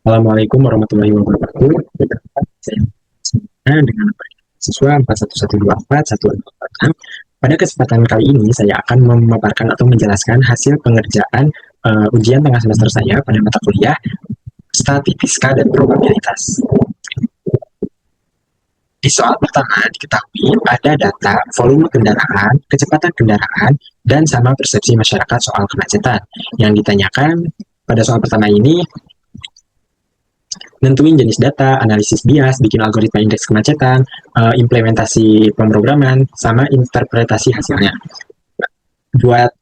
Assalamualaikum warahmatullahi wabarakatuh. Saya dengan siswa 41124 Pada kesempatan kali ini saya akan memaparkan atau menjelaskan hasil pengerjaan ujian tengah semester saya pada mata kuliah statistika dan probabilitas. Di soal pertama diketahui ada data volume kendaraan, kecepatan kendaraan, dan sama persepsi masyarakat soal kemacetan. Yang ditanyakan pada soal pertama ini, nentuin jenis data, analisis bias, bikin algoritma indeks kemacetan, implementasi pemrograman, sama interpretasi hasilnya. Buat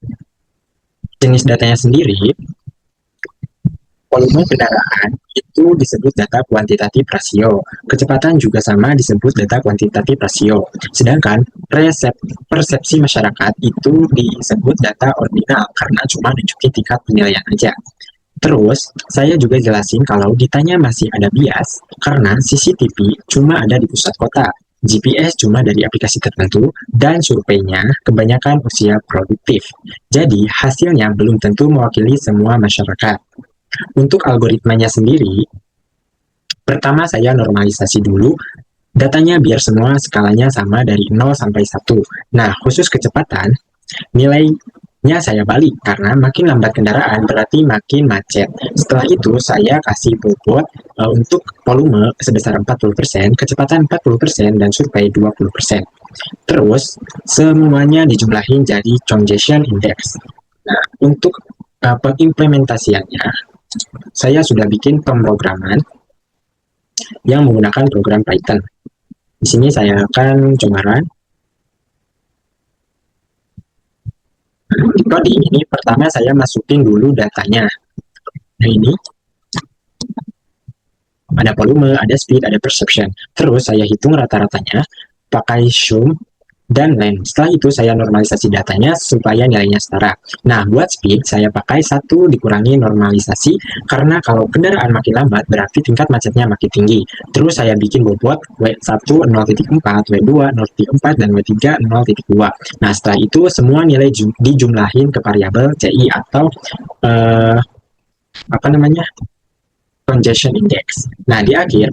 jenis datanya sendiri, volume kendaraan itu disebut data kuantitatif rasio. Kecepatan juga sama disebut data kuantitatif rasio. Sedangkan persepsi masyarakat itu disebut data ordinal karena cuma nunjukin tingkat penilaian aja. Terus, saya juga jelasin kalau ditanya masih ada bias, karena CCTV cuma ada di pusat kota, GPS cuma dari aplikasi tertentu, dan surveinya kebanyakan usia produktif. Jadi, hasilnya belum tentu mewakili semua masyarakat. Untuk algoritmanya sendiri, pertama saya normalisasi dulu, datanya biar semua skalanya sama dari 0 sampai 1. Nah, khusus kecepatan, nilainya saya balik karena makin lambat kendaraan berarti makin macet. Setelah itu saya kasih bobot untuk volume sebesar 40%, kecepatan 40%, dan survei 20%. Terus semuanya dijumlahin jadi congestion index. Nah, untuk pengimplementasiannya saya sudah bikin pemrograman yang menggunakan program Python. Di sini saya akan coba run. Di coding ini pertama saya masukin dulu datanya. Nah ini ada volume, ada speed, ada perception. Terus saya hitung rata-ratanya pakai sum dan len. Setelah itu saya normalisasi datanya supaya nilainya setara. Nah, buat speed saya pakai 1 dikurangi normalisasi karena kalau kendaraan makin lambat berarti tingkat macetnya makin tinggi. Terus saya bikin bobot W1 0.4, W2 0.4, dan W3 0.2. Nah, setelah itu semua nilai dijumlahin ke variabel CI atau apa namanya? Congestion index. Nah, di akhir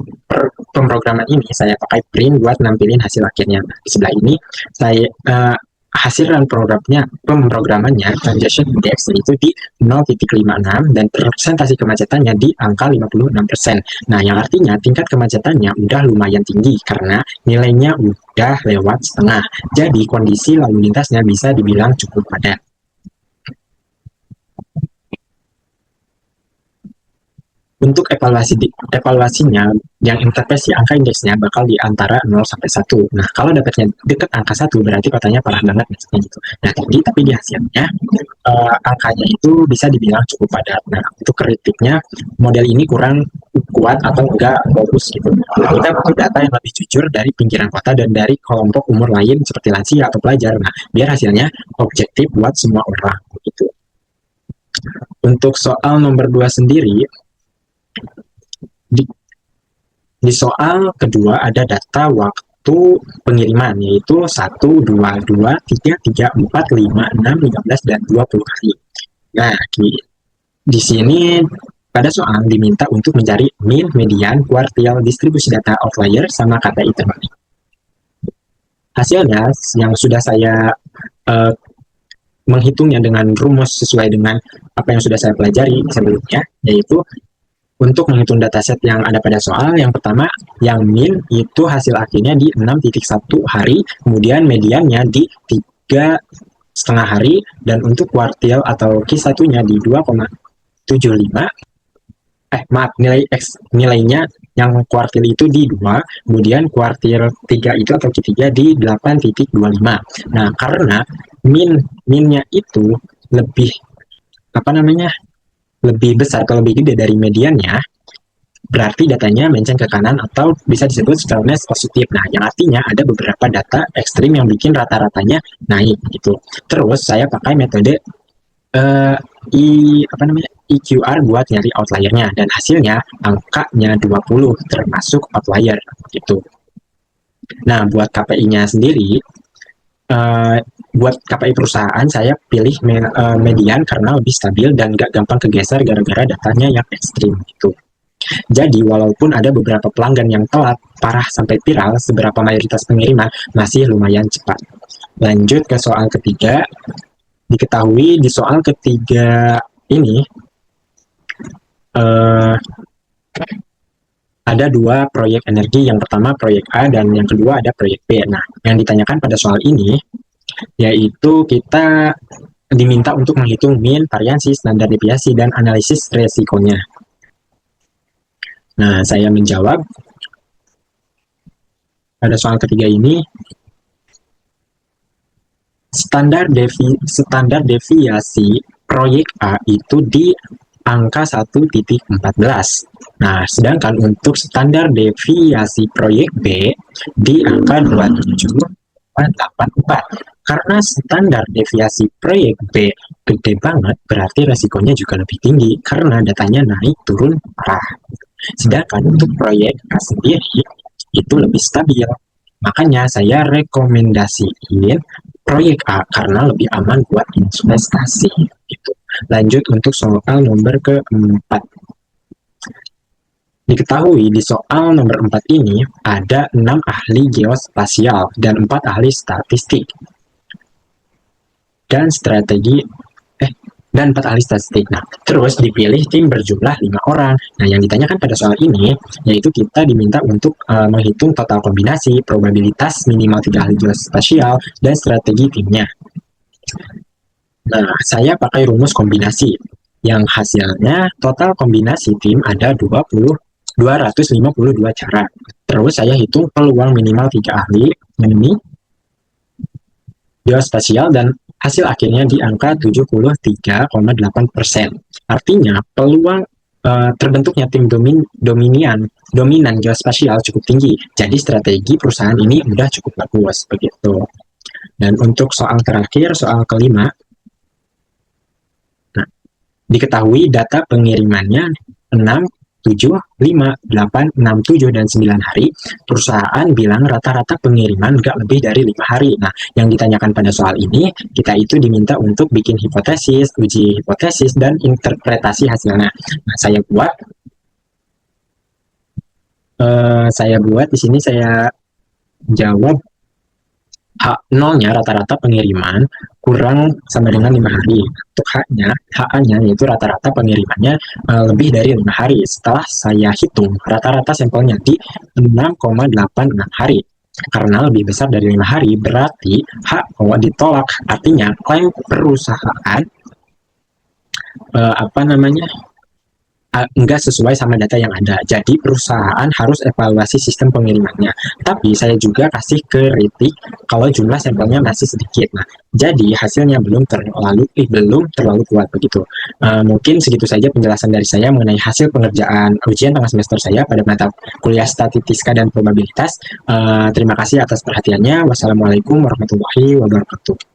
pemrograman ini saya pakai print buat nampilin hasil akhirnya. Nah, di sebelah ini saya hasil run pemrogramannya congestion index itu di 0.56 dan persentase kemacetannya di angka 56%. Nah, yang artinya tingkat kemacetannya udah lumayan tinggi karena nilainya udah lewat setengah. Jadi kondisi lalu lintasnya bisa dibilang cukup padat. Untuk evaluasinya, yang interpretasi angka indeksnya bakal di antara 0 sampai 1. Nah, kalau dapatnya deket angka 1, berarti kotanya parah banget maksudnya gitu. Nah, tapi di hasilnya, angkanya itu bisa dibilang cukup padat. Nah, untuk kritiknya, model ini kurang kuat atau enggak bagus gitu. Nah, kita butuh data yang lebih jujur dari pinggiran kota dan dari kelompok umur lain seperti lansia atau pelajar. Nah, biar hasilnya objektif buat semua orang gitu. Untuk soal nomor 2 sendiri, di, di soal kedua ada data waktu pengiriman yaitu 1, 2, 2, 3, 3, 4, 5, 6, 15, dan 20 hari. Nah, di sini pada soal diminta untuk mencari mean, median, kuartil, distribusi data outlier, sama KPI terbaik. Hasilnya yang sudah saya menghitungnya dengan rumus sesuai dengan apa yang sudah saya pelajari sebelumnya, yaitu untuk menghitung dataset yang ada pada soal, yang pertama, yang min itu hasil akhirnya di 6.1 hari, kemudian mediannya di 3,5 hari, dan untuk kuartil atau Q1-nya di 2,75. Nilainya yang kuartil itu di 2, kemudian kuartil 3 itu atau Q3 di 8.25. Nah, karena minnya itu lebih lebih besar atau lebih gede dari mediannya, berarti datanya menceng ke kanan atau bisa disebut fairness positif. Nah, yang artinya ada beberapa data ekstrim yang bikin rata-ratanya naik gitu. Terus saya pakai metode EQR buat nyari outliernya dan hasilnya angkanya 20 termasuk outlier gitu. Nah, buat KPI-nya sendiri, buat KPI perusahaan saya pilih median karena lebih stabil dan gak gampang kegeser gara-gara datanya yang ekstrim gitu. Jadi, walaupun ada beberapa pelanggan yang telat, parah sampai viral, seberapa mayoritas pengiriman masih lumayan cepat. Lanjut ke soal ketiga. Diketahui di soal ketiga ini eh, ada dua proyek energi. Yang pertama proyek A dan yang kedua ada proyek B. Nah, yang ditanyakan pada soal ini yaitu kita diminta untuk menghitung mean, variansi, standar deviasi, dan analisis resikonya. Nah, saya menjawab pada soal ketiga ini, standar deviasi proyek A itu di angka 1,14. Nah, sedangkan untuk standar deviasi proyek B di angka 27,84. Karena standar deviasi proyek B gede banget, berarti resikonya juga lebih tinggi karena datanya naik turun parah. Sedangkan untuk proyek A sendiri itu lebih stabil. Makanya saya rekomendasiin proyek A karena lebih aman buat investasi. Gitu. Lanjut untuk soal nomor keempat. Diketahui di soal nomor 4 ini ada 6 ahli geospasial dan 4 ahli statistik. Dan dan 4 ahli statistik. Nah, terus dipilih tim berjumlah 5 orang. Nah, yang ditanyakan pada soal ini, yaitu kita diminta untuk menghitung total kombinasi, probabilitas minimal 3 ahli geospasial, dan strategi timnya. Nah, saya pakai rumus kombinasi, yang hasilnya total kombinasi tim ada 252 cara. Terus saya hitung peluang minimal 3 ahli geospasial dan hasil akhirnya di angka 73,8%. Artinya peluang terbentuknya tim dominan geospasial cukup tinggi. Jadi strategi perusahaan ini udah cukup bagus begitu. Dan untuk soal terakhir, soal kelima, nah, diketahui data pengirimannya 6, 7, 5, 8, 6, 7, dan 9 hari, perusahaan bilang rata-rata pengiriman nggak lebih dari 5 hari. Nah, yang ditanyakan pada soal ini, kita itu diminta untuk bikin hipotesis, uji hipotesis, dan interpretasi hasilnya. Nah, saya buat di sini saya jawab H0-nya rata-rata pengiriman kurang sama dengan 5 hari. Untuk HA-nya yaitu rata-rata pengirimannya lebih dari 5 hari. Setelah saya hitung, rata-rata sampelnya di 6,86 hari. Karena lebih besar dari 5 hari, berarti HO ditolak. Artinya, klaim perusahaan enggak sesuai sama data yang ada. Jadi perusahaan harus evaluasi sistem pengirimannya. Tapi saya juga kasih kritik kalau jumlah sampelnya masih sedikit. Nah, jadi hasilnya belum terlalu kuat begitu. Mungkin segitu saja penjelasan dari saya mengenai hasil pengerjaan ujian tengah semester saya pada mata kuliah statistika dan probabilitas. Terima kasih atas perhatiannya. Wassalamualaikum warahmatullahi wabarakatuh.